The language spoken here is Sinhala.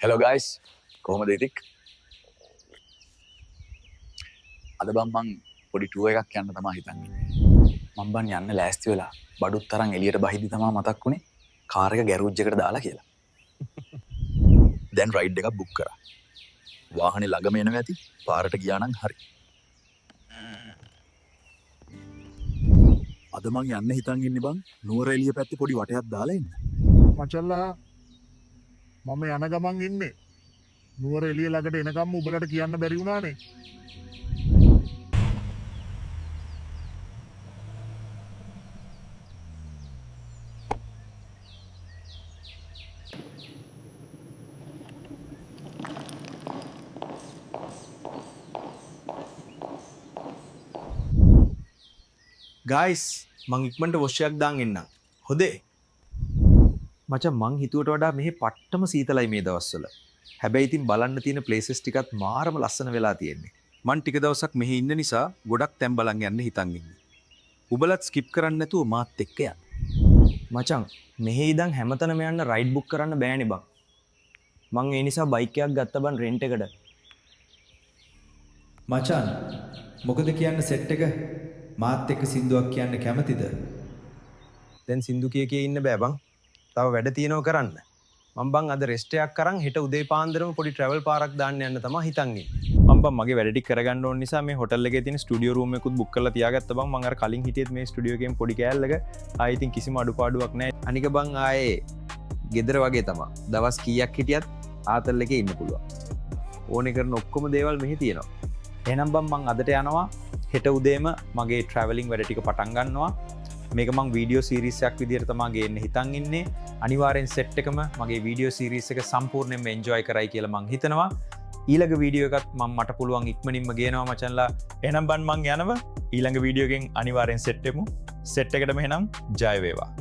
Hello guys, කොහොමද ඉතින්? අද මං පොඩි ටුවර් එකක් යන්න තමයි හිතන්නේ. මම බන් යන්න ලෑස්ති වෙලා බඩුත් තරම් එළියට බහිද්දි තමයි මතක් වුනේ කාර් එක ගෑරේජ් එකට දාලා කියලා. දැන් රයිඩ් එකක් බුක් කරා. වාහනේ ළඟම එනවා ඇති. පාරට ගියා නම් හරි. අද මං යන්න හිතන් ඉන්නේ බං නුවරඑළිය පැත්තේ පොඩි වටයක් දාලා එන්න. මචල්ලා මම යන ගමන් ඉන්නේ නුවර එළිය ළඟට එනකම් උඹලට කියන්න බැරි වුණානේ. ගයිස් මං ඉක්මනට වොෂ් එකක් දාන් එන්නම්. හොදේ. මචං මං හිතුවට වඩා මෙහි පට්ටම සීතලයි මේ දවස්වල. හැබැයි ඉතින් බලන්න තියෙන ප්ලේසස් ටිකත් මාරම ලස්සන වෙලා තියෙන්නේ. මං ටික දවසක් මෙහි ඉන්න නිසා ගොඩක් තැන් බලන් යන්න හිතන් ඉන්නේ. උඹලත් ස්කිප් කරන්න නැතුව මාත් එක්ක යන්න. මචං මෙහි ඉඳන් හැමතැනම යන්න රයිඩ් බුක් කරන්න බෑනේ බං. මං ඒ නිසා බයික් එකක් ගත්ත බං රෙන්ට් එකට. මචන් මොකද කියන්න සෙට් එක මාත් එක්ක සින්දුවක් කියන්න කැමතිද? දැන් සින්දු කිය ඉන්න බෑ බං. තව වැඩ තියෙනව කරන්න. මම බං අද රෙස්ට් එකක් අරන් හෙට උදේ පාන්දරම පොඩි ට්‍රැවල් පාරක් දාන්න යන්න තමයි හිතන් ඉන්නේ. මම බං මගේ වැඩ ටික කරගන්න ඕන නිසා මේ හොටල් එකේ තියෙන ස්ටුඩියෝ රූම් එකකුත් බුක් කරලා තියාගත්තා බං. මම අර කලින් හිටියෙත් මේ ස්ටුඩියෝ එකෙන් පොඩි කෑල්ලක. ආයෙ ඉතින් කිසිම අඩුපාඩුවක් නැහැ. අනික බං ආයේ ගෙදර වගේ තමයි. දවස් කීයක් හිටියත් ආතල් එකේ ඉන්න පුළුවන්. ඕනේ කරන ඔක්කොම දේවල් මෙහි තියෙනවා. එහෙනම් බං මං අදට යනවා. හෙට උදේම මගේ ට්‍රැවලින් වැඩ ටික පටන් ගන්නවා. මේක මං වීඩියෝ සීරීස් එකක් විදිහට තමයි ගේන්න හිතන් ඉන්නේ. අනිවාර්යෙන් සෙට් එකම මගේ වීඩියෝ සීරීස් එක සම්පූර්ණයෙන්ම එන්ජොයි කරයි කියලා මං හිතනවා. ඊළඟ වීඩියෝ එකත් මම මට පුළුවන් ඉක්මනින්ම ගේනවා මචන්ලා. එහෙනම් බන් මං යනවා. ඊළඟ වීඩියෝ එකෙන් අනිවාර්යෙන් සෙට් වෙමු. සෙට් එකටම එහෙනම් ජය වේවා.